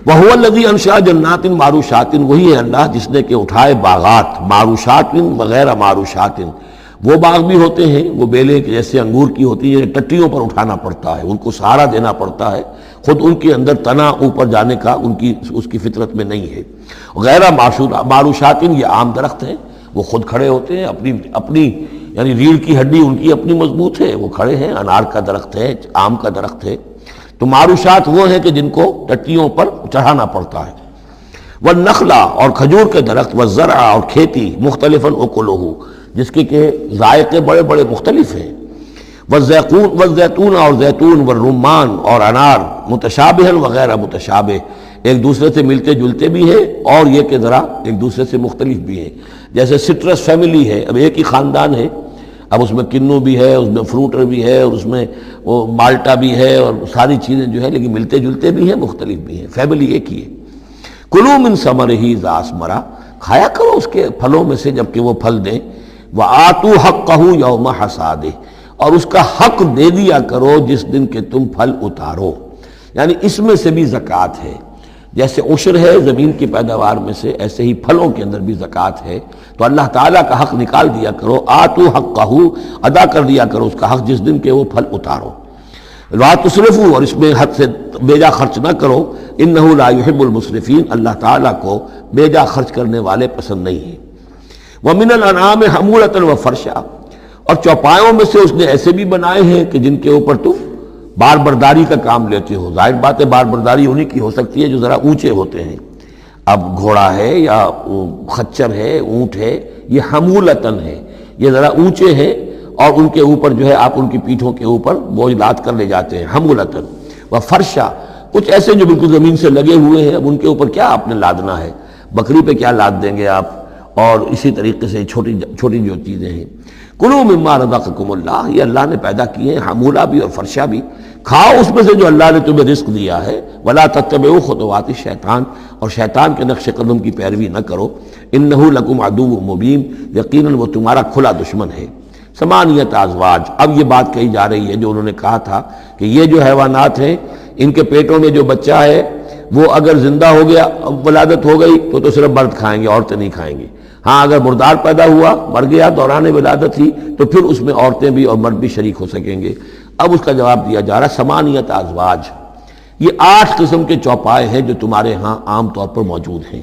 وَهُوَ الَّذِي أَنشَأَ جَنَّاتٍ مَعْرُوشَاتٍ، وہی ہے اللہ جس نے کہ اٹھائے باغات، معروشات وغیرہ معروشات، وہ باغ بھی ہوتے ہیں وہ بیلے کے جیسے انگور کی ہوتی ہے، ٹٹیوں پر اٹھانا پڑتا ہے، ان کو سہارا دینا پڑتا ہے، خود ان کے اندر تنا اوپر جانے کا اس کی فطرت میں نہیں ہے۔ غیر معروشات، یہ عام درخت ہیں، وہ خود کھڑے ہوتے ہیں، اپنی یعنی ریڑھ کی ہڈی ان کی اپنی مضبوط ہے، وہ کھڑے ہیں، انار کا درخت ہے، آم کا درخت ہے۔ تو معروشات وہ ہیں کہ جن کو ٹٹیوں پر چڑھانا پڑتا ہے۔ والنخلا، اور کھجور کے درخت، والزرع، اور کھیتی، مختلفاً اکلہ، جس کے کہ ذائقے بڑے بڑے مختلف ہیں۔ والزیتون، اور زیتون، والرمان، اور انار، متشابہ وغیرہ متشابہ، ایک دوسرے سے ملتے جلتے بھی ہیں اور یہ کہ ذرا ایک دوسرے سے مختلف بھی ہیں۔ جیسے سٹرس فیملی ہے، اب ایک ہی خاندان ہے، اب اس میں کنو بھی ہے، اس میں فروٹر بھی ہے، اور اس میں وہ مالٹا بھی ہے، اور ساری چیزیں جو ہے لیکن ملتے جلتے بھی ہیں، مختلف بھی ہیں، فیملی ایک ہی ہے۔ کلوا من ثمرہ اذا اثمر، کھایا کرو اس کے پھلوں میں سے جب کہ وہ پھل دیں۔ وآتوا حقہ یوم حصادہ، اور اس کا حق دے دیا کرو جس دن کہ تم پھل اتارو، یعنی اس میں سے بھی زکوٰۃ ہے۔ جیسے عشر ہے زمین کی پیداوار میں سے، ایسے ہی پھلوں کے اندر بھی زکوٰۃ ہے۔ تو اللہ تعالیٰ کا حق نکال دیا کرو، آتوا حقہ، ادا کر دیا کرو اس کا حق جس دن کہ وہ پھل اتارو۔ لا تسرفوا، اور اس میں حد سے بیجا خرچ نہ کرو، انہ لا یحب المسرفین، اللہ تعالیٰ کو بیجا خرچ کرنے والے پسند نہیں ہیں۔ ومن الانعام حمولۃ وفرشا، اور چوپایوں میں سے اس نے ایسے بھی بنائے ہیں کہ جن کے اوپر تم بار برداری کا کام لیتے ہو۔ ظاہر بات ہے بار برداری انہی کی ہو سکتی ہے جو ذرا اونچے ہوتے ہیں، اب گھوڑا ہے یا خچر ہے، اونٹ ہے، یہ حمولتن ہے، یہ ذرا اونچے ہیں اور ان کے اوپر جو ہے آپ ان کی پیٹھوں کے اوپر بوجھ لاد کر لے جاتے ہیں، حمولتن۔ وفرشا، کچھ ایسے جو بالکل زمین سے لگے ہوئے ہیں، اب ان کے اوپر کیا آپ نے لادنا ہے، بکری پہ کیا لاد دیں گے آپ، اور اسی طریقے سے چھوٹی چھوٹی جو چیزیں ہیں۔ کلوا مما رزقکم اللہ، یہ اللہ نے پیدا کیے ہیں، حمولہ بھی اور فرشہ بھی، کھاؤ اس میں سے جو اللہ نے تمہیں رزق دیا ہے۔ ولا تتبعوا خطوات الشیطان، اور شیطان کے نقش قدم کی پیروی نہ کرو۔ انہ لکم عدو مبین، یقیناً وہ تمہارا کھلا دشمن ہے۔ ثمانیۃ ازواج، اب یہ بات کہی جا رہی ہے جو انہوں نے کہا تھا کہ یہ جو حیوانات ہیں ان کے پیٹوں میں جو بچہ ہے وہ اگر زندہ ہو گیا، ولادت ہو گئی تو صرف مرد کھائیں گے، عورتیں نہیں کھائیں گی۔ ہاں اگر مردار پیدا ہوا، مر گیا دوران ولادت ہی، تو پھر اس میں عورتیں بھی اور مرد بھی شریک ہو سکیں گے۔ اب اس کا جواب دیا جا رہا ہے ثمانیۃ ازواج، یہ 8 قسم کے چوپائے ہیں جو تمہارے ہاں عام طور پر موجود ہیں۔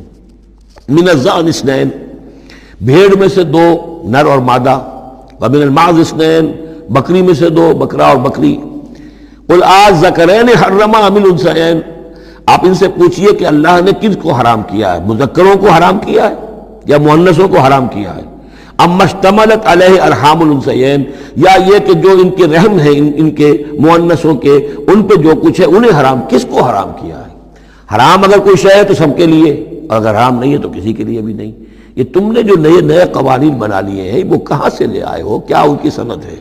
من الضأن اثنین، بھیڑ میں سے 2 نر اور مادہ، ومن المعز اثنین، بکری میں سے 2 بکرا اور بکری۔ قل الذکرین حرم ام الانثیین، آپ ان سے پوچھئے کہ اللہ نے کس کو حرام کیا ہے، مذکروں کو حرام کیا ہے یا مؤنثوں کو حرام کیا ہے؟ اما اشتملت علیہ ارحام الانثیین، یا یہ کہ جو ان کے رحم ہیں ان کے مؤنثوں کے، ان پہ جو کچھ ہے انہیں حرام، کس کو حرام کیا ہے؟ حرام اگر کوئی شے ہے تو سب کے لیے، اور اگر حرام نہیں ہے تو کسی کے لیے بھی نہیں۔ یہ تم نے جو نئے قوانین بنا لیے ہیں وہ کہاں سے لے آئے ہو، کیا ان کی سند ہے؟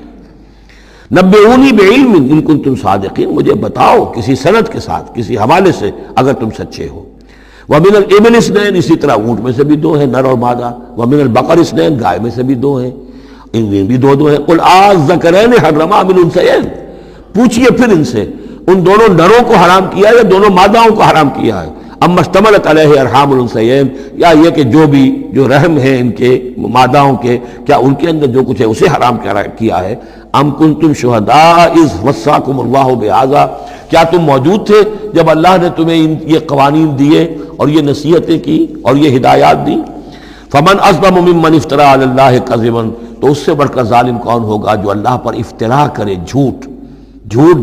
نبئونی بعلم ان کنتم صادقین، مجھے بتاؤ کسی سند کے ساتھ، کسی حوالے سے اگر تم سچے ہو۔ ومن الابل اثنین، اسی طرح اونٹ میں سے بھی 2 ہیں نر اور مادہ۔ ومن البقر اثنین، گائے میں سے بھی 2 ہیں، ان میں بھی 2 ہیں۔ قل الذکرین حرم ام الانثیین، پوچھئے پھر ان سے ان دونوں نروں کو حرام کیا ہے یا دونوں ماداؤں کو حرام کیا ہے؟ اما اشتملت علیہ ارحام الانثیین، یا یہ کہ جو رحم ہیں ان کے ماداؤں کے، کیا ان کے اندر جو کچھ ہے اسے حرام کیا ہے؟ ام کنتم شہداء اذ وصاکم اللہ بہذا، کیا تم موجود تھے جب اللہ نے تمہیں یہ قوانین دیے اور یہ نصیحتیں کی اور یہ ہدایات دی؟ فمن اظلم ممن افترى علی اللہ کذبا، تو اس سے بڑھ کر ظالم کون ہوگا جو اللہ پر افترا کرے، جھوٹ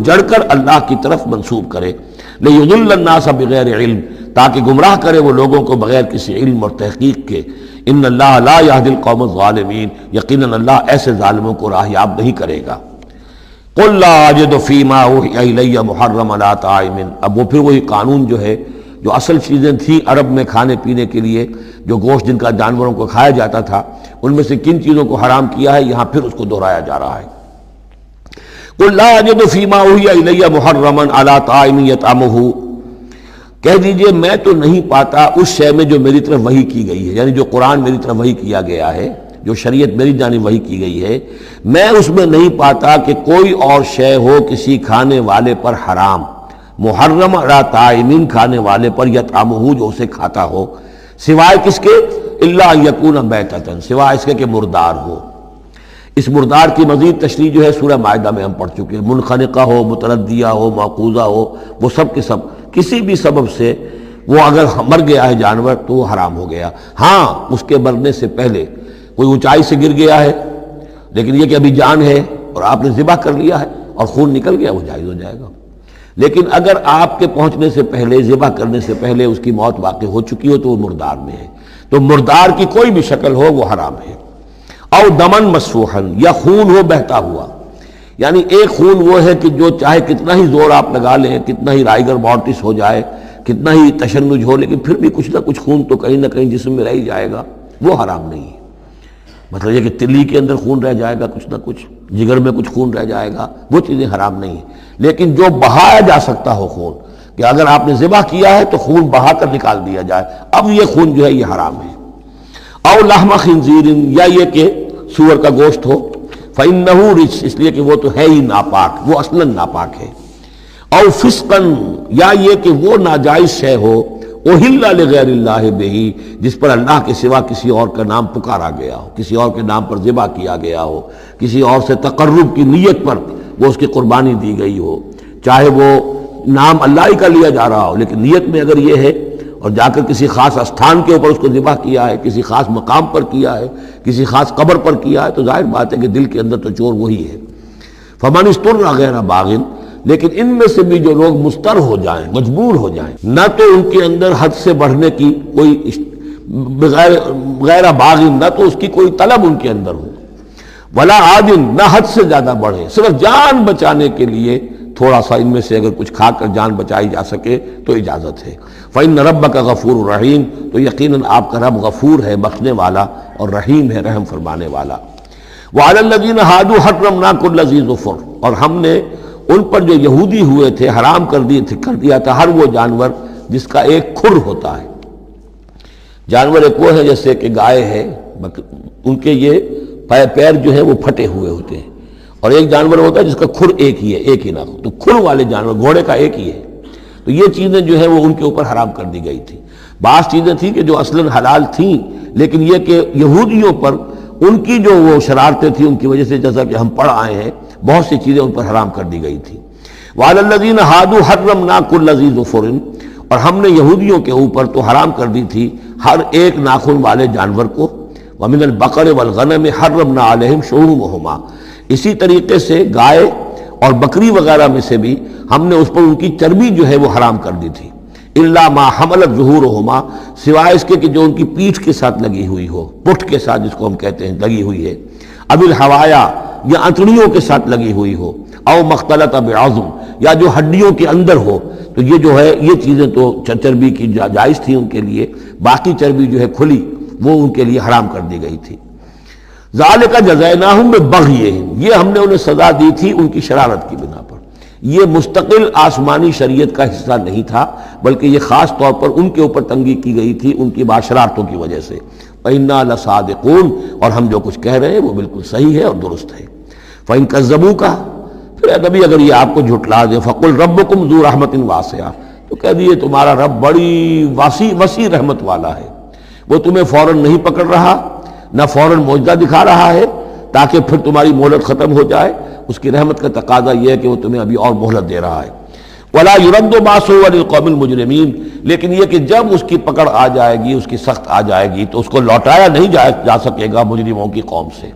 جڑ کر اللہ کی طرف منسوب کرے۔ لیضل الناس بغیر علم، تاکہ گمراہ کرے وہ لوگوں کو بغیر کسی علم اور تحقیق کے۔ ان اللہ لا یہدی القوم الظالمین، یقیناً اللہ ایسے ظالموں کو راہیاب نہیں کرے گا۔ قل لا اجد فیما اوحی الی محرما علی طاعم، اب وہ پھر وہی قانون جو ہے، جو اصل چیزیں تھیں عرب میں کھانے پینے کے لیے، جو گوشت جن کا جانوروں کو کھایا جاتا تھا، ان میں سے کن چیزوں کو حرام کیا ہے، یہاں پھر اس کو دہرایا جا رہا ہے۔ قل لا اجد فیما اوحی الی محرما علی طاعم یطعمہ، کہہ دیجئے میں تو نہیں پاتا اس شے میں جو میری طرف وحی کی گئی ہے، یعنی جو قرآن میری طرف وحی کیا گیا ہے، جو شریعت میری جانب وحی کی گئی ہے، میں اس میں نہیں پاتا کہ کوئی اور شے ہو کسی کھانے والے پر حرام، محرم علی طائمین کھانے والے پر یطعمہ جو اسے کھاتا ہو، سوائے کس کے؟ الا ان یکون میتۃ، سوائے اس کے کہ مردار ہو۔ اس مردار کی مزید تشریح جو ہے سورہ مائدہ میں ہم پڑھ چکے ہیں، منخنقہ ہو، متردیہ ہو، موقوذہ ہو، وہ سب کے سب کسی بھی سبب سے وہ اگر مر گیا ہے جانور تو وہ حرام ہو گیا۔ ہاں اس کے مرنے سے پہلے کوئی اونچائی سے گر گیا ہے لیکن یہ کہ ابھی جان ہے اور آپ نے ذبح کر لیا ہے اور خون نکل گیا، وہ جائز ہو جائے گا۔ لیکن اگر آپ کے پہنچنے سے پہلے، ذبح کرنے سے پہلے اس کی موت واقع ہو چکی ہو تو وہ مردار میں ہے، تو مردار کی کوئی بھی شکل ہو وہ حرام ہے۔ او دمن مسفوحا، یا خون ہو بہتا ہوا، یعنی ایک خون وہ ہے کہ جو چاہے کتنا ہی زور آپ لگا لیں، کتنا ہی رائگر مورٹس ہو جائے، کتنا ہی تشنج ہو، لیکن پھر بھی کچھ نہ کچھ خون تو کہیں نہ کہیں جسم میں رہ ہی جائے گا، وہ حرام نہیں ہے۔ مطلب یہ کہ تلی کے اندر خون رہ جائے گا، کچھ نہ کچھ جگر میں کچھ خون رہ جائے گا، وہ چیزیں حرام نہیں ہیں۔ لیکن جو بہایا جا سکتا ہو خون، کہ اگر آپ نے ذبح کیا ہے تو خون بہا کر نکال دیا جائے، اب یہ خون جو ہے یہ حرام ہے۔ او لحم خنزیر، یا یہ کہ سور کا گوشت ہو، فإنہ رجس، اس لیے کہ وہ تو ہے ہی ناپاک، وہ اصلاً ناپاک ہے۔ او فسقن، یا یہ کہ وہ ناجائز شے ہو، احل لغیر اللہ بہ، جس پر اللہ کے سوا کسی اور کا نام پکارا گیا ہو، کسی اور کے نام پر ذبح کیا گیا ہو، کسی اور سے تقرب کی نیت پر وہ اس کی قربانی دی گئی ہو، چاہے وہ نام اللہ ہی کا لیا جا رہا ہو لیکن نیت میں اگر یہ ہے، اور جا کر کسی خاص استھان کے اوپر اس کو ذبح کیا ہے، کسی خاص مقام پر کیا ہے، کسی خاص قبر پر کیا ہے، تو ظاہر بات ہے کہ دل کے اندر تو چور وہی ہے۔ فمن اضطر غیر باغ، لیکن ان میں سے بھی جو لوگ مضطر ہو جائیں، مجبور ہو جائیں، نہ تو ان کے اندر حد سے بڑھنے کی کوئی غیر باغ، نہ تو اس کی کوئی طلب ان کے اندر ہو، ولا عاد، نہ حد سے زیادہ بڑھے، صرف جان بچانے کے لیے تھوڑا سا ان میں سے اگر کچھ کھا کر جان بچائی جا سکے تو اجازت ہے۔ فإن ربک غفور رحیم، تو یقیناً آپ کا رب غفور ہے، بخشنے والا، اور رحیم ہے، رحم فرمانے والا۔ وعلی الذین ہادوا حرمنا کل ذی ظفر، اور ہم نے ان پر جو یہودی ہوئے تھے حرام کر دیا تھا ہر وہ جانور جس کا ایک کھر ہوتا ہے۔ جانور ایک وہ ہے جیسے کہ گائے ہے، ان کے یہ پیر جو ہے وہ پھٹے ہوئے ہوتے ہیں، اور ایک جانور ہوتا ہے جس کا کھر ایک ہی ہے، ایک ہی ناخن، تو کھر والے جانور گھوڑے کا ایک ہی ہے، تو یہ چیزیں جو ہے وہ ان کے اوپر حرام کر دی گئی تھی۔ بعض چیزیں تھیں کہ جو اصلاً حلال تھیں، لیکن یہ کہ یہودیوں پر ان کی جو وہ شرارتیں تھیں ان کی وجہ سے، جیسا کہ ہم پڑھ آئے ہیں، بہت سی چیزیں ان پر حرام کر دی گئی تھی۔ وعلی الذین ہادوا حرمنا کل ذی ظفر، اور ہم نے یہودیوں کے اوپر تو حرام کر دی تھی ہر ایک ناخن والے جانور کو۔ ومن البقر والغنم حرمنا علیہم شحومہما، اسی طریقے سے گائے اور بکری وغیرہ میں سے بھی ہم نے اس پر ان کی چربی جو ہے وہ حرام کر دی تھی۔ الا ما حملت ظہورہما، سوائے اس کے کہ جو ان کی پیٹھ کے ساتھ لگی ہوئی ہو، پٹھ کے ساتھ جس کو ہم کہتے ہیں لگی ہوئی ہے، اب الحوایا، یا انتڑیوں کے ساتھ لگی ہوئی ہو، او مختلط بعظم، یا جو ہڈیوں کے اندر ہو، تو یہ جو ہے یہ چیزیں تو چربی کی جائز تھی ان کے لیے، باقی چربی جو ہے کھلی وہ ان کے لیے حرام کر دی گئی تھی۔ ذالک جزیناہم ببغیہم، یہ ہم نے انہیں سزا دی تھی ان کی شرارت کی بنا پر۔ یہ مستقل آسمانی شریعت کا حصہ نہیں تھا، بلکہ یہ خاص طور پر ان کے اوپر تنگی کی گئی تھی ان کی شرارتوں کی وجہ سے۔ وَإِنَّا لَصَادِقُونَ، اور ہم جو کچھ کہہ رہے ہیں وہ بالکل صحیح ہے اور درست ہے۔ فَإِن كَذَّبُوكَ، پھر اے نبی اگر یہ آپ کو جھٹلا دے، فَقُلْ رَبُّكُمْ ذُو رَحْمَةٍ وَاسِعَةٍ، تو کہہ دیے تمہارا رب بڑی وسیع رحمت والا ہے، وہ تمہیں فوراً نہیں پکڑ رہا، نہ فوراً معجزہ دکھا رہا ہے تاکہ پھر تمہاری مہلت ختم ہو جائے، اس کی رحمت کا تقاضا یہ ہے کہ وہ تمہیں ابھی اور مہلت دے رہا ہے۔ وَلَا يُرَدُّ بَأْسُهُ عَنِ الْقَوْمِ الْمُجْرِمِينَ، لیکن یہ کہ جب اس کی پکڑ آ جائے گی، اس کی سخت آ جائے گی، تو اس کو لوٹایا نہیں جا سکے گا مجرموں کی قوم سے۔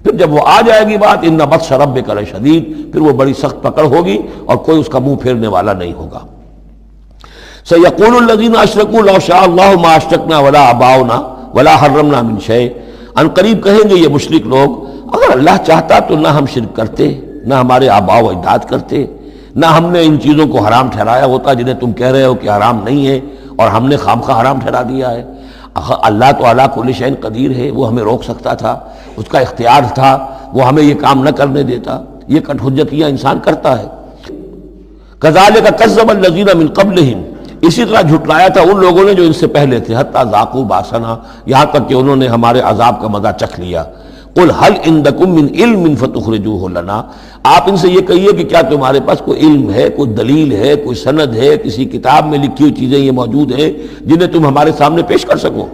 پھر جب وہ آ جائے گی بات، إِنَّ بَطْشَ رَبِّكَ لَشَدِيدٌ، پھر وہ بڑی سخت پکڑ ہوگی اور کوئی اس کا منہ پھیرنے والا نہیں ہوگا۔ سَيَقُولُ الَّذِينَ أَشْرَكُوا لَوْ شَاءَ اللَّهُ مَا أَشْرَكْنَا وَلَا آبَاؤُنَا وَلَا حَرَّمْنَا مِنْ شَيْءٍ، ان قریب کہیں گے یہ مشرک لوگ، اگر اللہ چاہتا تو نہ ہم شرک کرتے، نہ ہمارے آباء و اجداد کرتے، نہ ہم نے ان چیزوں کو حرام ٹھہرایا ہوتا جنہیں تم کہہ رہے ہو کہ حرام نہیں ہے اور ہم نے خامخواہ حرام ٹھہرا دیا ہے۔ اللہ تو علی کل شیء قدیر ہے، وہ ہمیں روک سکتا تھا، اس کا اختیار تھا، وہ ہمیں یہ کام نہ کرنے دیتا۔ یہ کٹ حجتیاں انسان کرتا ہے۔ کذالک کذب الذین من قبلہم، اسی طرح جھٹلایا تھا ان لوگوں نے جو ان سے پہلے تھے، حتی ذاقوا باسنا، یہاں تک کہ انہوں نے ہمارے عذاب کا مزہ چکھ لیا۔ قل هل عندکم من علم فتخرجوہ لنا، آپ ان سے یہ کہیے کہ کیا تمہارے پاس کوئی علم ہے، کوئی دلیل ہے، کوئی سند ہے، کسی کتاب میں لکھی ہوئی چیزیں یہ موجود ہیں جنہیں تم ہمارے سامنے پیش کر سکو؟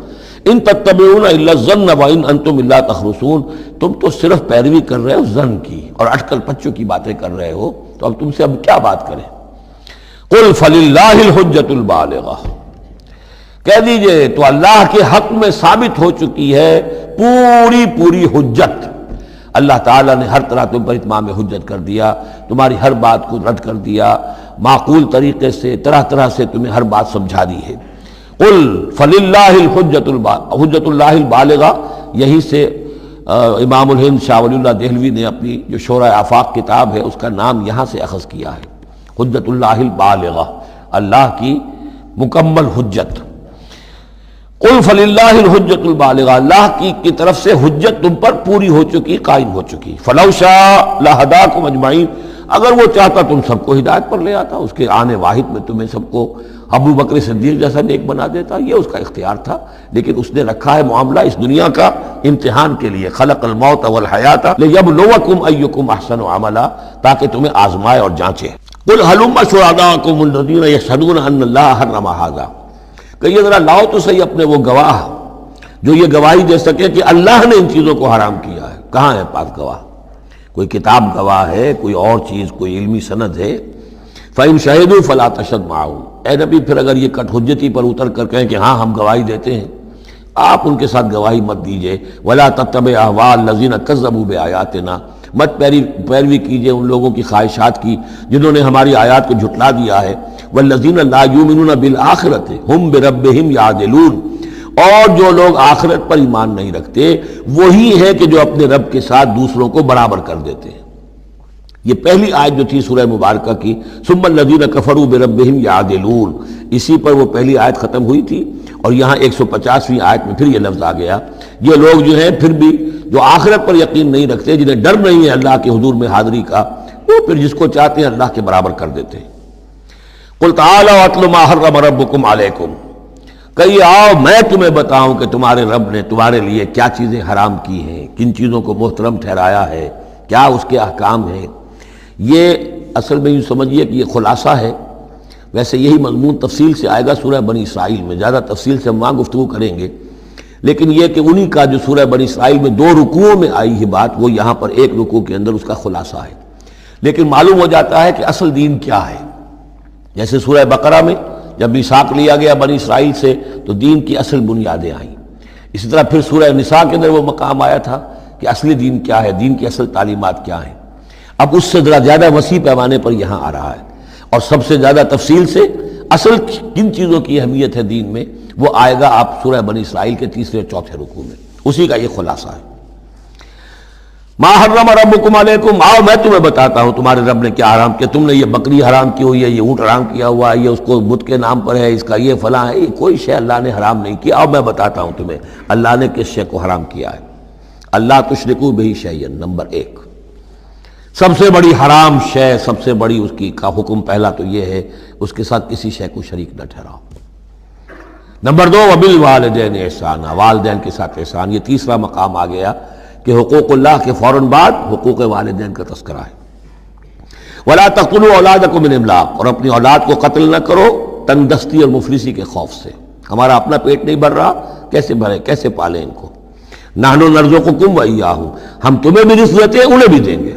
ان تتبعون الا الظن وان انتم الا تخرصون، تم تو صرف پیروی کر رہے ہو ظن کی اور اٹکل پچوں کی باتیں کر رہے ہو، تو اب تم سے اب کیا بات کریں؟ قل فللہ الحجۃ البالغہ، کہہ دیجئے تو اللہ کے حق میں ثابت ہو چکی ہے پوری حجت، اللہ تعالیٰ نے ہر طرح تم پر اتمام حجت کر دیا، تمہاری ہر بات کو رد کر دیا، معقول طریقے سے طرح طرح سے تمہیں ہر بات سمجھا دی ہے۔ قل فللہ حجت اللہ البالغہ، یہی سے امام الہند شاہ ولی اللہ دہلوی نے اپنی جو شورۂ آفاق کتاب ہے اس کا نام یہاں سے اخذ کیا ہے، حجت اللہ البالغہ، اللہ کی مکمل حجت۔ قل فللہ الحجت البالغہ، اللہ کی طرف سے حجت تم پر پوری ہو چکی، قائم ہو چکی۔ فلو شاء لہداکم اجمعین، اگر وہ چاہتا تم سب کو ہدایت پر لے آتا، اس کے آنے واحد میں تمہیں سب کو ابو بکر صدیق جیسا نیک بنا دیتا، یہ اس کا اختیار تھا، لیکن اس نے رکھا ہے معاملہ اس دنیا کا امتحان کے لیے، خلق الموت والحیات لیبلوکم ایکم احسن عملا، تاکہ تمہیں آزمائے اور جانچے۔ قل ہلم شہداءکم الذین یشہدون ان اللہ حرم ھذا، کہیے ذرا لاؤ تو صحیح اپنے وہ گواہ جو یہ گواہی دے سکے کہ اللہ نے ان چیزوں کو حرام کیا ہے، کہاں ہے پاس گواہ؟ کوئی کتاب گواہ ہے، کوئی اور چیز، کوئی علمی سند ہے؟ فَإِن شَهِدُوا فَلَا تَشْهَدْ مَعَهُمْ، اے نبی پھر اگر یہ کٹ حجتی پر اتر کر کہیں کہ ہاں ہم گواہی دیتے ہیں، آپ ان کے ساتھ گواہی مت دیجئے۔ وَلَا تَتَّبِعْ أَهْوَاءَ الَّذِينَ كَذَّبُوا بِآيَاتِنَا، مت پیروی کیجئے ان لوگوں کی خواہشات کی جنہوں نے ہماری آیات کو جھٹلا دیا ہے۔ وَالَّذِينَ لَا يُؤْمِنُونَ بِالْآخِرَةِ هُمْ بِرَبِّهِمْ يَعْدِلُونَ، اور جو لوگ آخرت پر ایمان نہیں رکھتے وہی ہے کہ جو اپنے رب کے ساتھ دوسروں کو برابر کر دیتے ہیں۔ یہ پہلی آیت جو تھی سورہ مبارکہ کی، ثم الذین کفروا بربہم یعدلون، اسی پر وہ پہلی آیت ختم ہوئی تھی، اور یہاں 150ویں آیت میں پھر یہ لفظ آ گیا۔ یہ لوگ جو ہیں پھر بھی جو آخرت پر یقین نہیں رکھتے، جنہیں ڈر نہیں ہے اللہ کے حضور میں حاضری کا، وہ پھر جس کو چاہتے ہیں اللہ کے برابر کر دیتے ہیں۔ قل تعالوا اتل ما حرم ربکم علیکم، کہیے آؤ میں تمہیں بتاؤں کہ تمہارے رب نے تمہارے لیے کیا چیزیں حرام کی ہیں، کن چیزوں کو محترم ٹھہرایا ہے، کیا اس کے احکام ہیں۔ یہ اصل میں یوں سمجھیے کہ یہ خلاصہ ہے، ویسے یہی مضمون تفصیل سے آئے گا سورہ بنی اسرائیل میں، زیادہ تفصیل سے ہم وہاں گفتگو کریں گے، لیکن یہ کہ انہی کا جو سورہ بنی اسرائیل میں 2 رکوعوں میں آئی ہے بات، وہ یہاں پر 1 رکوع کے اندر اس کا خلاصہ ہے۔ لیکن معلوم ہو جاتا ہے کہ اصل دین کیا ہے۔ جیسے سورہ بقرہ میں جب میثاق لیا گیا بنی اسرائیل سے تو دین کی اصل بنیادیں آئیں، اسی طرح پھر سورہ نساء کے اندر وہ مقام آیا تھا کہ اصلی دین کیا ہے، دین کی اصل تعلیمات کیا ہیں۔ اب اس سے ذرا زیادہ وسیع پیمانے پر یہاں آ رہا ہے، اور سب سے زیادہ تفصیل سے اصل کن چیزوں کی اہمیت ہے دین میں وہ آئے گا آپ سورہ بنی اسرائیل کے 3 اور 4 رکوع میں، اسی کا یہ خلاصہ ہے۔ ما حرم ربکم علیکم، آؤ میں تمہیں بتاتا ہوں تمہارے رب نے کیا حرام کیا۔ تم نے یہ بکری حرام کی ہوئی ہے، یہ اونٹ حرام کیا ہوا ہے، یہ اس کو بت کے نام پر ہے، اس کا یہ فلاں ہے، یہ کوئی شے اللہ نے حرام نہیں کیا۔ آؤ میں بتاتا ہوں تمہیں اللہ نے کس شے کو حرام کیا ہے۔ اللہ تشرکوا بہ شیئا، نمبر 1 سب سے بڑی حرام شے، سب سے بڑی اس کی کا حکم پہلا تو یہ ہے اس کے ساتھ کسی شے کو شریک نہ ٹھہراؤ۔ نمبر 2 وبالوالدین احسانا، والدین کے ساتھ احسان، یہ تیسرا مقام آ گیا کہ حقوق اللہ کے فوراً بعد حقوق والدین کا تذکرہ ہے۔ ولا تقتلوا اولادکم من املاق، اور اپنی اولاد کو قتل نہ کرو تنگ دستی اور مفلسی کے خوف سے۔ ہمارا اپنا پیٹ نہیں بھر رہا، کیسے بھرے، کیسے پالیں ان کو۔ نحن نرزقکم وإیاہم، ہم تمہیں بھی رزق دیتے ہیں انہیں بھی دیں گے۔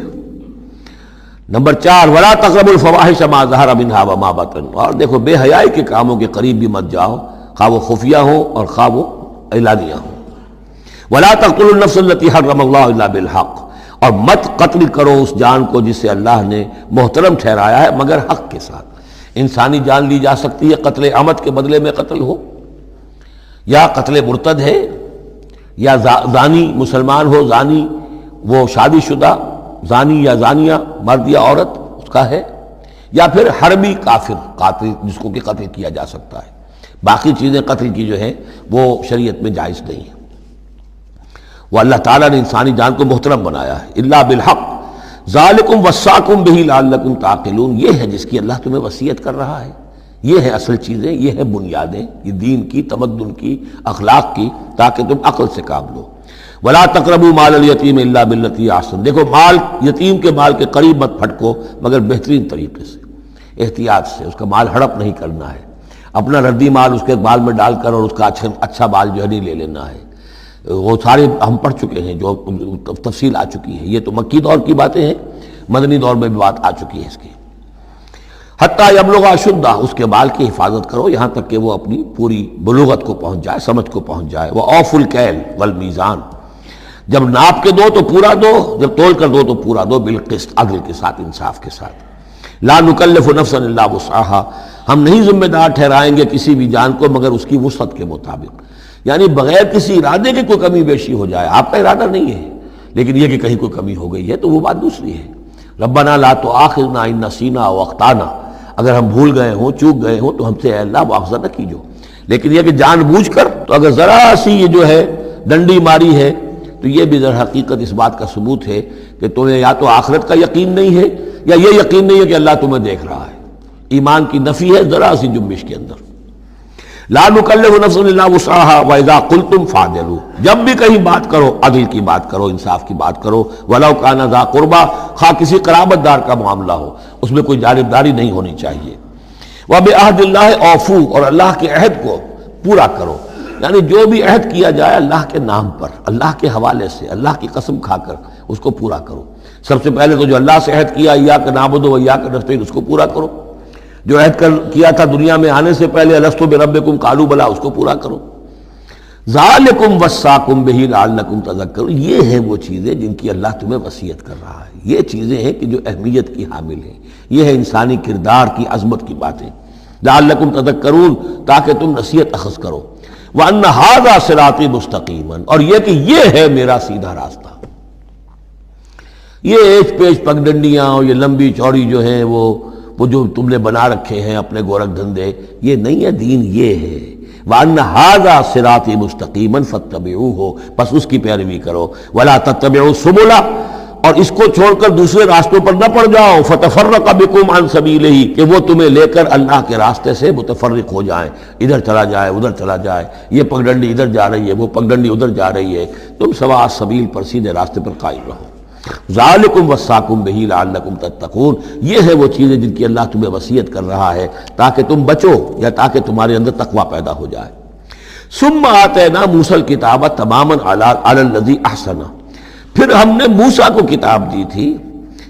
نمبر 4 ولا تقربوا الفواحش ما ظہر منها وما بطن، اور دیکھو بے حیائی کے کاموں کے قریب بھی مت جاؤ، خواہ وہ خفیہ ہو اور خواہ وہ اعلانیہ ہو۔ ولا تقتلوا النفس التي حرم الله الا بالحق، اور مت قتل کرو اس جان کو جسے اللہ نے محترم ٹھہرایا ہے مگر حق کے ساتھ۔ انسانی جان لی جا سکتی ہے قتل عمد کے بدلے میں قتل ہو، یا قتل مرتد ہے، یا زانی مسلمان ہو، زانی وہ شادی شدہ زانی یا زانیہ مرد یا عورت اس کا ہے، یا پھر حربی کافر قاتل جس کو کہ قتل کیا جا سکتا ہے۔ باقی چیزیں قتل کی جو ہیں وہ شریعت میں جائز نہیں ہیں۔ وہ اللہ تعالیٰ نے انسانی جان کو محترم بنایا ہے۔ الا بالحق ذالکم وصاکم بہ لعلکم تعقلون، یہ ہے جس کی اللہ تمہیں وصیت کر رہا ہے، یہ ہے اصل چیزیں، یہ ہے بنیادیں، یہ دین کی، تمدن کی، اخلاق کی، تاکہ تم عقل سے کام لو۔ ولا تقربوا مال الیتیم الا باللتی احسن، دیکھو مال یتیم کے مال کے قریب مت پھٹکو مگر بہترین طریقے سے، احتیاط سے، اس کا مال ہڑپ نہیں کرنا ہے، اپنا ردی مال اس کے بال میں ڈال کر اور اس کا اچھا بال جو ہے نہیں لے لینا ہے۔ وہ سارے ہم پڑھ چکے ہیں، جو تفصیل آ چکی ہے، یہ تو مکی دور کی باتیں ہیں، مدنی دور میں بھی بات آ چکی ہے اس کی۔ حتیٰ یبلغ اشدہ، اس کے بال کی حفاظت کرو یہاں تک کہ وہ اپنی پوری بلوغت کو پہنچ جائے، سمجھ کو پہنچ جائے۔ وَأَوْفُوا الْكَيْلَ وَالْمِيزَانَ، جب ناپ کے دو تو پورا دو، جب تول کر دو تو پورا دو، بالقسط، عدل کے ساتھ، انصاف کے ساتھ۔ لا نکلف نفسا الا وسعها، ہم نہیں ذمہ دار ٹھہرائیں گے کسی بھی جان کو مگر اس کی وسعت کے مطابق، یعنی بغیر کسی ارادے کے کوئی کمی بیشی ہو جائے، آپ کا ارادہ نہیں ہے لیکن یہ کہ کہیں کوئی کمی ہو گئی ہے تو وہ بات دوسری ہے۔ ربنا لا تؤاخذنا ان نسینا او اخطانا، اگر ہم بھول گئے ہوں، چوک گئے ہوں تو ہم سے اے اللہ مؤاخذہ نہ کیجو، لیکن یہ کہ جان بوجھ کر، تو اگر ذرا سی یہ جو ہے ڈنڈی ماری ہے تو یہ بھی در حقیقت اس بات کا ثبوت ہے کہ تمہیں یا تو آخرت کا یقین نہیں ہے یا یہ یقین نہیں ہے کہ اللہ تمہیں دیکھ رہا ہے۔ ایمان کی نفی ہے ذرا سی جنبش کے اندر۔ لا نکلف نفسا الا وسعها واذا قلتم فاعدلوا، جب بھی کہیں بات کرو عدل کی بات کرو، انصاف کی بات کرو، ولو کان ذا قربا، خواہ کسی قرابت دار کا معاملہ ہو، اس میں کوئی جانبداری نہیں ہونی چاہیے۔ وبعہد اللہ اوفوا، اور اللہ کے عہد کو پورا کرو، یعنی جو بھی عہد کیا جائے اللہ کے نام پر، اللہ کے حوالے سے، اللہ کی قسم کھا کر اس کو پورا کرو۔ سب سے پہلے تو جو اللہ سے عہد کیا ایاک نعبد و ایاک نستعین، اس کو پورا کرو۔ جو عہد کیا تھا دنیا میں آنے سے پہلے الست بربکم قالوا بلی، اس کو پورا کرو۔ ذالکم وصاکم بہ لعلکم تذکرون، یہ ہیں وہ چیزیں جن کی اللہ تمہیں وصیت کر رہا ہے، یہ چیزیں ہیں کہ جو اہمیت کی حامل ہیں، یہ ہے انسانی کردار کی عظمت کی باتیں، لعلکم تذکرون، تاکہ تم نصیحت اخذ کرو۔ وَأَنَّ هَذَا صِرَاطِي مُسْتَقِيمًا، اور یہ کہ یہ ہے میرا سیدھا راستہ۔ یہ ایچ پیچ پگڈنڈیاں اور یہ لمبی چوڑی جو ہیں وہ جو تم نے بنا رکھے ہیں اپنے گورکھ دھندے، یہ نہیں ہے دین، یہ ہے وَأَنَّ هَذَا صِرَاطِي مُسْتَقِيمًا فَاتَّبِعُوهُ، بس اس کی پیروی کرو۔ وَلَا تَتَّبِعُوا السُّبُلَ، اور اس کو چھوڑ کر دوسرے راستوں پر نہ پڑ جاؤ، فَتَفَرَّقَ بِكُمْ عَنْ سَبِيلِهِ، کہ وہ تمہیں لے کر اللہ کے راستے سے متفرق ہو جائیں، ادھر چلا جائے ادھر چلا جائے، یہ پگڈنڈی ادھر جا رہی ہے وہ پگڈنڈی ادھر جا رہی ہے، تم سواء السبیل پر سیدھے راستے پر قائم رہو۔ ذالکم وصاکم بہ لعلکم تتقون، یہ ہے وہ چیزیں جن کی اللہ تمہیں وصیت کر رہا ہے تاکہ تم بچو یا تاکہ تمہارے اندر تقوی پیدا ہو جائے۔ ثم آتینا موسیٰ الکتاب تماما علی الذی احسن، پھر ہم نے موسیٰ کو کتاب دی تھی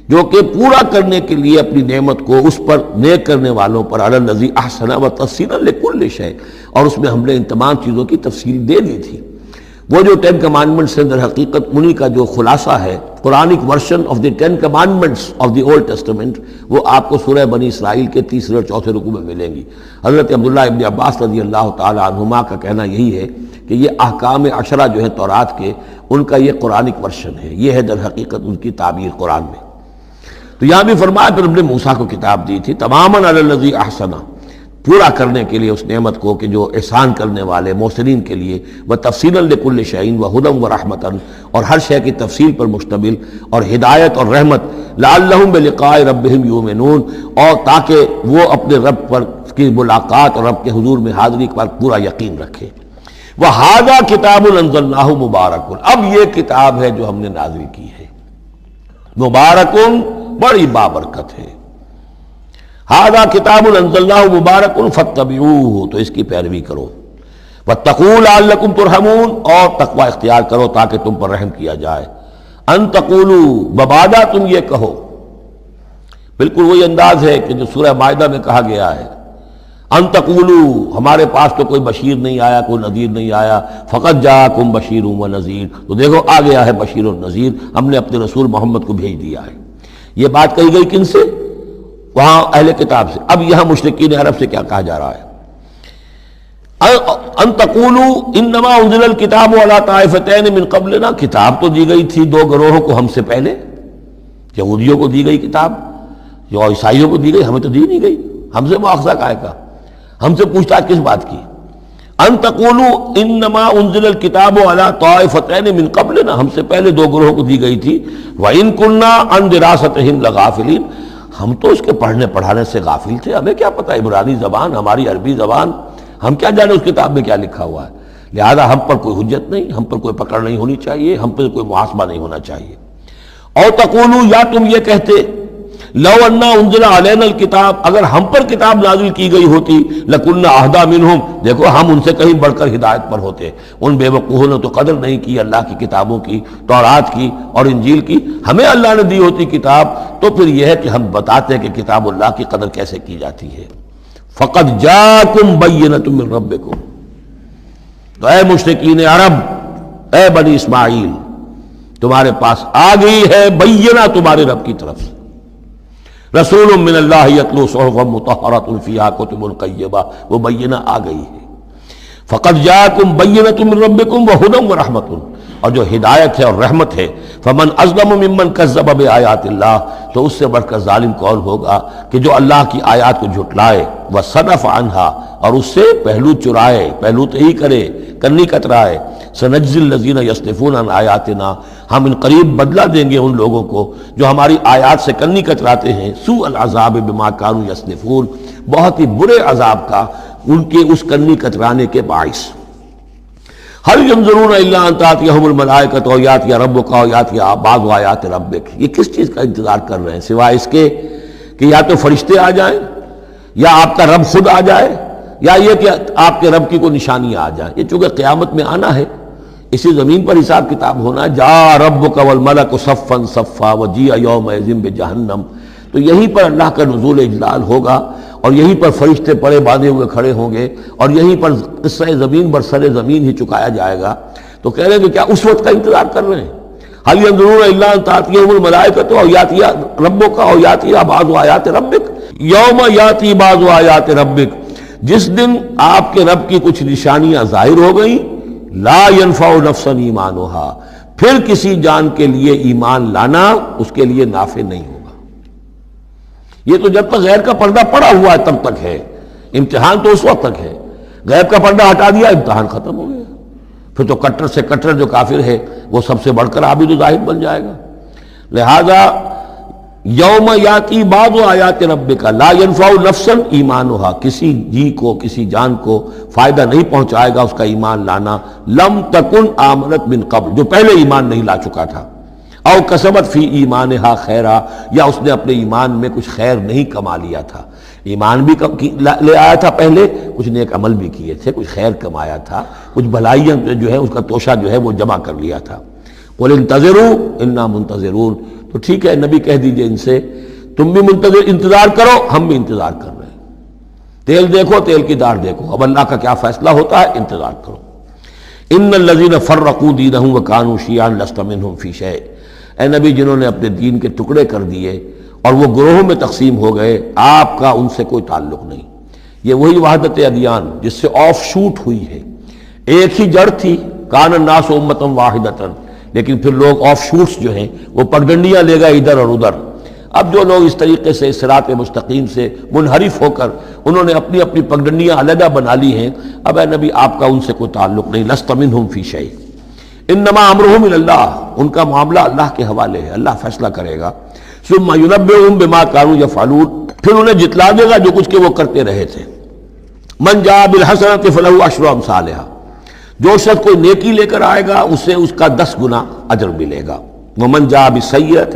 جو کہ پورا کرنے کے لیے اپنی نعمت کو اس پر نیک کرنے والوں پر، علی الذی احسن وتفصیلا لکل شیء، اور اس میں ہم نے ان تمام چیزوں کی تفصیل دے دی تھی۔ وہ جو 10 کمانڈمنٹس ہیں در حقیقت انہی کا جو خلاصہ ہے، Quranic version of the 10 commandments of the old testament, وہ آپ کو سورہ بنی اسرائیل کے 3 اور 4 رکوع میں ملیں گی۔ حضرت عبداللہ ابن عباس رضی اللہ تعالی عنہما کا کہنا یہی ہے کہ یہ احکام عشرہ جو ہیں تورات کے، ان کا یہ قرآنک ورژن ہے، یہ ہے در حقیقت ان کی تعبیر قرآن میں۔ تو یہاں بھی فرمایا پھر ہم نے موسیٰ کو کتاب دی تھی تماما علی الذی احسن، پورا کرنے کے لیے اس نعمت کو کہ جو احسان کرنے والے محسنین کے لیے، وتفصیلا لکل شیء وہدی ورحمۃ، اور ہر شے کی تفصیل پر مشتمل اور ہدایت اور رحمت، لعلہم بلقاء ربہم یؤمنون، اور تاکہ وہ اپنے رب پر کی ملاقات اور رب کے حضور میں حاضری پر پورا یقین رکھے۔ وہذا کتاب انزلناہ مبارک، اب یہ کتاب ہے جو ہم نے نازل کی ہے، مبارک، بڑی بابرکت ہے۔ ھذا کتاب انزلناہ مبارک فاتبعوہ، تو اس کی پیروی کرو۔ واتقوا لعلکم ترحمون، اور تقوی اختیار کرو تاکہ تم پر رحم کیا جائے۔ ان تقولوا، ببادا تم یہ کہو، بالکل وہی انداز ہے کہ جو سورہ مائدہ میں کہا گیا ہے، ان تقولوا، ہمارے پاس تو کوئی بشیر نہیں آیا، کوئی نذیر نہیں آیا، فقط جاءکم بشیر و نذیر، تو دیکھو آ گیا ہے بشیر و نذیر، ہم نے اپنے رسول محمد کو بھیج دیا ہے۔ یہ بات کہی گئی کن سے؟ وہاں اہل کتاب سے۔ اب یہاں مشرکین عرب سے کیا کہا جا رہا ہے؟ ان تقولوا انما انزل الکتاب علی طائفتین من قبلنا، کتاب تو دی گئی تھی 2 گروہوں کو ہم سے پہلے، یہودیوں کو دی گئی کتاب، جو عیسائیوں کو دی گئی، ہمیں تو دی نہیں گئی، ہم سے مؤاخذہ کائے کا، ہم سے پوچھتا کس بات کی؟ ان تقولوا انما انزل الکتاب علی طائفتین من قبلنا، ہم سے پہلے 2 گروہوں کو دی گئی تھی، وان كنا عن دراستہم لغافلین، ہم تو اس کے پڑھنے پڑھانے سے غافل تھے، ہمیں کیا پتہ عبرانی زبان، ہماری عربی زبان، ہم کیا جانے اس کتاب میں کیا لکھا ہوا ہے۔ لہذا ہم پر کوئی حجت نہیں، ہم پر کوئی پکڑ نہیں ہونی چاہیے، ہم پر کوئی محاسبہ نہیں ہونا چاہیے۔ اور تقولوا، یا تم یہ کہتے، لو انا انزل علینا الکتاب، اگر ہم پر کتاب نازل کی گئی ہوتی، لکنا اہدی منہم، دیکھو ہم ان سے کہیں بڑھ کر ہدایت پر ہوتے۔ ان بے وقوفوں نے تو قدر نہیں کی اللہ کی کتابوں کی، تورات کی اور انجیل کی۔ ہمیں اللہ نے دی ہوتی کتاب تو پھر یہ ہے کہ ہم بتاتے کہ کتاب اللہ کی قدر کیسے کی جاتی ہے۔ فقد جاءکم بینۃ من ربکم، تو اے مشرکین عرب، اے بنی اسماعیل، تمہارے پاس آ گئی ہے بینہ تمہارے رب کی طرف سے، رسول من اللہ یتلو صحفا مطہرۃ فیہا کتب قیمہ، وہ بینہ آ گئی ہے۔ فقد جاءکم بینۃ من ربکم وہدی ورحمۃ، اور جو ہدایت ہے اور رحمت ہے، فمن اظلم ممن کذب بآیات اللہ، تو اس سے بڑھ کر ظالم کون ہوگا کہ جو اللہ کی آیات کو جھٹلائے، وصدف عنہا، اور اس سے پہلو چرائے، پہلو تہی کرے، کنی کترائے۔ سنجزی الذین یصدفون عن آیاتنا، ہم ان قریب بدلہ دیں گے ان لوگوں کو جو ہماری آیات سے کنی کتراتے ہیں، سوء العذاب بما کانوا یصدفون، بہت ہی برے عذاب کا ان کے اس کنی کترانے کے باعث۔ هل ينظرون الا ان تاتيهم الملائکۃ او یاتی ربک او یاتی بعض آیات ربک، یہ کس چیز کا انتظار کر رہے ہیں سوائے اس کے کہ یا تو فرشتے آ جائیں، یا آپ کا رب خود آ جائے، یا یہ کہ آپ کے رب کی کوئی نشانیاں آ جائیں۔ یہ چونکہ قیامت میں آنا ہے، اسی زمین پر حساب کتاب ہونا ہے۔ جاء ربک والملک صفا صفا وجیء یومئذ بجہنم، تو یہیں پر اللہ کا نزول اجلال ہوگا، اور یہیں پر فرشتے پڑے باندھے ہوئے کھڑے ہوں گے، اور یہیں پر قصہ زمین بر سر زمین ہی چکایا جائے گا۔ تو کہہ رہے ہیں کہ کیا اس وقت کا انتظار کر رہے ہیں؟ هل ينظرون الا ان تاتيهم الملائکۃ او یاتی ربک او یاتی بعض آیات ربک، یوم یاتی بعض آیات ربک، جس دن آپ کے رب کی کچھ نشانیاں ظاہر ہو گئیں، لا ينفع نفسا ایمانها، پھر کسی جان کے لیے ایمان لانا اس کے لیے نافع نہیں ہوگا۔ یہ تو جب تک غیر کا پردہ پڑا ہوا ہے تب تک ہے، امتحان تو اس وقت تک ہے۔ غیب کا پردہ ہٹا دیا، امتحان ختم ہو گیا، پھر تو کٹر سے کٹر جو کافر ہے وہ سب سے بڑھ کر عابد و زاہد بن جائے گا۔ لہذا یوم یاتی بعض آیات ربک لا ينفع نفسا ایمانها، کسی جی کو، کسی جان کو فائدہ نہیں پہنچائے گا اس کا ایمان لانا، لم تکن آمنت من قبل، جو پہلے ایمان نہیں لا چکا تھا، او کسبت فی ایمانہا خیرا، یا اس نے اپنے ایمان میں کچھ خیر نہیں کما لیا تھا، ایمان بھی لے آیا تھا پہلے، کچھ نیک عمل بھی کیے تھے، کچھ خیر کمایا تھا، کچھ بھلائیاں جو ہے اس کا توشہ جو ہے وہ جمع کر لیا تھا۔ قل انتظروا انا منتظرون، تو ٹھیک ہے نبی کہہ دیجئے ان سے تم بھی انتظار کرو، ہم بھی انتظار کر رہے ہیں۔ تیل دیکھو، تیل کی دار دیکھو، اب اللہ کا کیا فیصلہ ہوتا ہے، انتظار کرو۔ ان الذین فرقوا دینہم وکانوا شیعا لست منہم فی شیء، اے نبی جنہوں نے اپنے دین کے ٹکڑے کر دیے اور وہ گروہوں میں تقسیم ہو گئے، آپ کا ان سے کوئی تعلق نہیں۔ یہ وہی وحدت ادیان جس سے آف شوٹ ہوئی ہے، ایک ہی جڑ تھی، کان الناس امۃ واحدۃ، لیکن پھر لوگ آف شوٹس جو ہیں وہ پگڈنڈیاں لے گئے ادھر اور ادھر۔ اب جو لوگ اس طریقے سے صراط مستقیم سے منحرف ہو کر انہوں نے اپنی اپنی پگڈنڈیاں علیحدہ بنا لی ہیں، اب اے نبی آپ کا ان سے کوئی تعلق نہیں، لست منہم فی شیء، انما امرہم الی اللہ، ان کا معاملہ اللہ کے حوالے ہے، اللہ فیصلہ کرے گا۔ ثم ینبئہم بما کانوا یفعلون، پھر انہیں جتلا دے گا جو کچھ کہ وہ کرتے رہے تھے۔ من جاء بالحسنۃ فلہ عشر امثالھا، جو شخص کوئی نیکی لے کر آئے گا اسے اس کا 10 گنا اجر ملے گا۔ ومن جاء بالسیئۃ،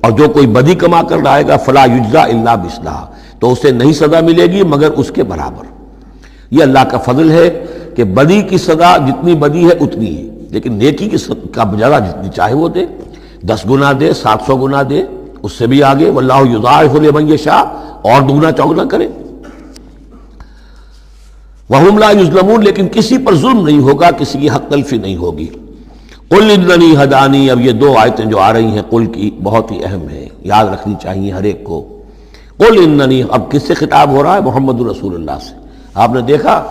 اور جو کوئی بدی کما کر لائے گا، فلا یجزا الا مثلھا، تو اسے نہیں سزا ملے گی مگر اس کے برابر۔ یہ اللہ کا فضل ہے کہ بدی کی سزا جتنی بدی ہے اتنی ہی، لیکن نیکی کی کا بجا جتنی چاہے وہ دے، 10 گنا دے، 700 گنا دے، اس سے بھی آگے، واللہ یضاعف لمن یشاء، اور دگنا چوگنا کرے۔ وہم لا یظلمون، لیکن کسی پر ظلم نہیں ہوگا، کسی کی حق تلفی نہیں ہوگی۔ قل اننی ہدانی، اب یہ 2 آیتیں جو آ رہی ہیں قل کی بہت ہی اہم ہیں، یاد رکھنی چاہیے ہر ایک کو۔ قل اننی، اب کس سے خطاب ہو رہا ہے؟ محمد رسول اللہ سے۔ آپ نے دیکھا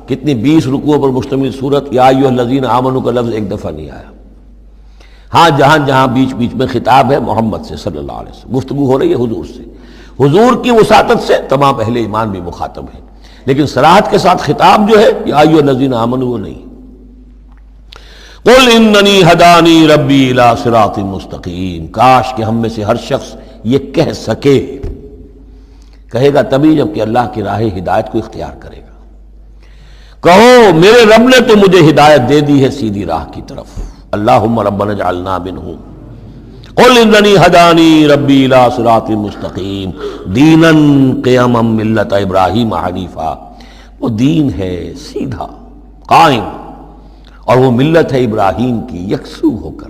کتنی 20 رکوعوں پر مشتمل صورت، یا ایھا الذین آمنوا کا لفظ ایک دفعہ نہیں آیا۔ ہاں جہاں جہاں بیچ بیچ میں خطاب ہے محمد سے صلی اللہ علیہ وسلم، گفتگو ہو رہی ہے حضور سے، حضور کی وساطت سے تمام اہل ایمان بھی مخاطب ہیں، لیکن صراحت کے ساتھ خطاب جو ہے یا ایھا الذین آمنوا وہ نہیں۔ قل اننی ہدانی ربی الی صراط مستقیم، کاش کہ ہم میں سے ہر شخص یہ کہہ سکے، کہے گا تبھی جب کہ اللہ کی راہ ہدایت کو اختیار کرے گا۔ کہو میرے رب نے تو مجھے ہدایت دے دی ہے سیدھی راہ کی طرف. اللہم ربنا اجعلنا منہم. قل اننی ہدانی ربی الی صراط مستقیم دینا قیما ملت ابراہیم حنیفا. وہ دین ہے سیدھا قائم، اور وہ ملت ہے ابراہیم کی یکسو ہو کر.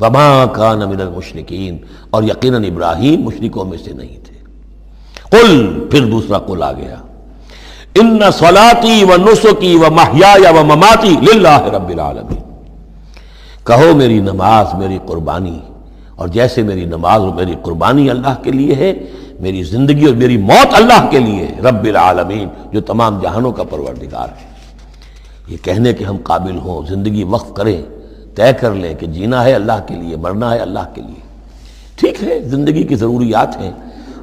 وما کان من المشرکین، اور یقیناً ابراہیم مشرکوں میں سے نہیں تھے. قل، پھر دوسرا قل آ گیا، ان صلاتی و نسکی و محیای و مماتی للہ رب العالمین. کہو میری نماز، میری قربانی، اور جیسے میری نماز اور میری قربانی اللہ کے لیے ہے، میری زندگی اور میری موت اللہ کے لیے ہے، رب العالمین، جو تمام جہانوں کا پروردگار ہے. یہ کہنے کے ہم قابل ہوں، زندگی وقف کریں، طے کر لیں کہ جینا ہے اللہ کے لیے، مرنا ہے اللہ کے لیے. ٹھیک ہے، زندگی کی ضروریات ہیں،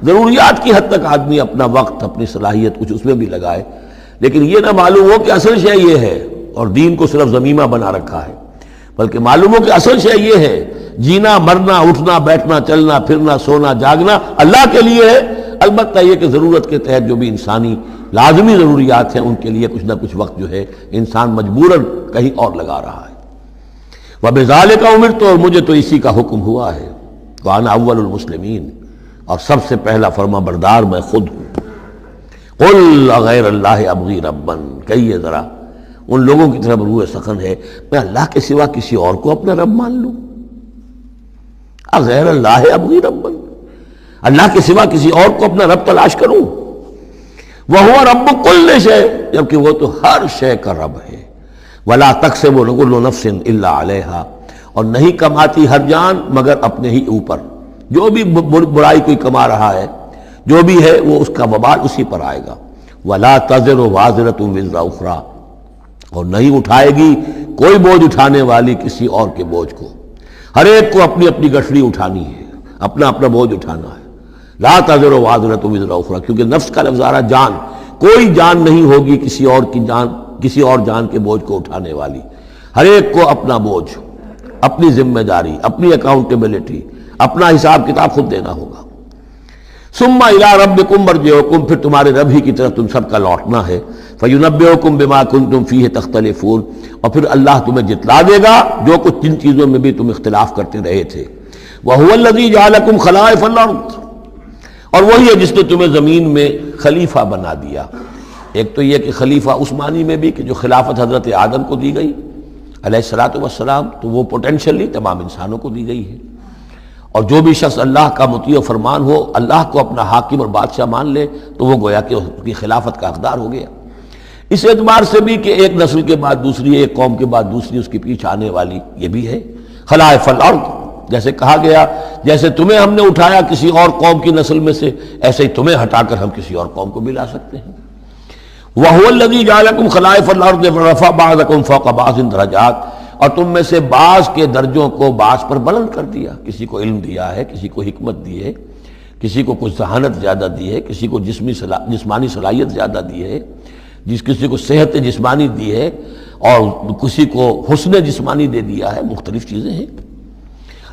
ضروریات کی حد تک آدمی اپنا وقت، اپنی صلاحیت کچھ اس میں بھی لگائے، لیکن یہ نہ معلوم ہو کہ اصل شے یہ ہے اور دین کو صرف ضمیمہ بنا رکھا ہے، بلکہ معلوم ہو کہ اصل شے یہ ہے، جینا، مرنا، اٹھنا، بیٹھنا، چلنا، پھرنا، سونا، جاگنا اللہ کے لیے ہے. البتہ یہ کہ ضرورت کے تحت جو بھی انسانی لازمی ضروریات ہیں ان کے لیے کچھ نہ کچھ وقت جو ہے انسان مجبوراً کہیں اور لگا رہا ہے. وَبِذَالِكَ أُمِرْتُ، اور مجھے تو اسی کا حکم ہوا ہے. وَأَنَا أَوَّلُ الْمُسْلِمِينَ، اور سب سے پہلا فرما بردار میں خود ہوں. قُلْ أَغَيْرَ اللَّهِ أَبْغِي رَبًّا، کہیے ذرا، ان لوگوں کی طرف روح سخن ہے، میں اللہ کے سوا کسی اور کو اپنا رب مان لوں؟ اغیر اللہ ابغی ربا، اللہ کے سوا کسی اور کو اپنا رب تلاش کروں. وہو رب کل شے، جبکہ وہ تو ہر شے کا رب ہے. ولا تکسب کل نفس الا علیہا، اور نہیں کماتی ہر جان مگر اپنے ہی اوپر. جو بھی برائی کوئی کما رہا ہے، جو بھی ہے وہ اس کا وبال اسی پر آئے گا. ولا تزر وازرۃ وزر اخری، اور نہیں اٹھائے گی کوئی بوجھ اٹھانے والی کسی اور کے بوجھ کو. ہر ایک کو اپنی اپنی گٹھڑی اٹھانی ہے، اپنا اپنا بوجھ اٹھانا ہے. لا تزر وازرۃ وزر اخری، کیونکہ نفس کا لفظ آ رہا جان، کوئی جان نہیں ہوگی کسی اور کی جان، کسی اور جان کے بوجھ کو اٹھانے والی. ہر ایک کو اپنا بوجھ، اپنی ذمہ داری، اپنی اکاؤنٹیبلٹی، اپنا حساب کتاب خود دینا ہوگا. ثم الی ربکم مرجعکم، پھر تمہارے رب ہی کی طرف تم سب کا لوٹنا ہے. فینبئکم بما کنتم فیہ تختلفون، اور پھر اللہ تمہیں جتلا دے گا جو کچھ جن چیزوں میں بھی تم اختلاف کرتے رہے تھے. وہو الذی جعلکم خلائف الارض، اور وہی ہے جس نے تمہیں زمین میں خلیفہ بنا دیا. ایک تو یہ کہ خلیفہ اس معنی میں بھی کہ جو خلافت حضرت آدم کو دی گئی علیہ الصلوۃ والسلام، تو وہ پوٹینشلی تمام انسانوں کو دی گئی ہے. اور جو بھی شخص اللہ کا مطیع و فرمان ہو، اللہ کو اپنا حاکم اور بادشاہ مان لے، تو وہ گویا کہ اس کی خلافت کا حقدار ہو گیا. اس اعتبار سے بھی کہ ایک نسل کے بعد دوسری، ایک قوم کے بعد دوسری اس کے پیچھے آنے والی، یہ بھی ہے خلائف الارض. جیسے کہا گیا جیسے تمہیں ہم نے اٹھایا کسی اور قوم کی نسل میں سے، ایسے ہی تمہیں ہٹا کر ہم کسی اور قوم کو بھی لا سکتے ہیں. وَهُوَ الَّذِي جَعَلَكُمْ خَلَائِفَ الْأَرْضِ وَرَفَعَ بَعْضَكُمْ فَوْقَ بَعْضٍ دَرَجَاتٍ، اور تم میں سے بعض کے درجوں کو بعض پر بلند کر دیا. کسی کو علم دیا ہے، کسی کو حکمت دی ہے، کسی کو کچھ ذہانت زیادہ دی ہے، کسی کو جسمانی صلاحیت زیادہ دی ہے، کسی کو صحت جسمانی دی ہے، اور کسی کو حسن جسمانی دے دیا ہے. مختلف چیزیں ہیں.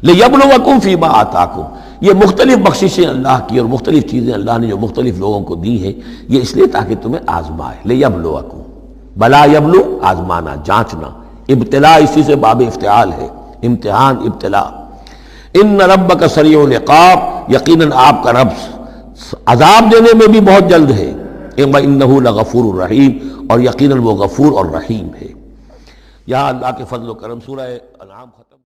لِيَبْلُوَكُمْ فِي مَا آتَاكُمْ، یہ مختلف بخششیں اللہ کی اور مختلف چیزیں اللہ نے جو مختلف لوگوں کو دی ہیں، یہ اس لیے تاکہ تمہیں آزمائے. لِيَبْلُوَكُمْ، بلا یبلو، آزمانا، جانچنا. ابتلاء اسی سے باب افتعال ہے، امتحان، ابتلاء. ان ربک سریع العقاب، یقیناً آپ کا رب عذاب دینے میں بھی بہت جلد ہے. انہ لغفور الرحیم، اور یقیناً وہ غفور اور رحیم ہے. یہاں اللہ کے فضل و کرم سورہ انعام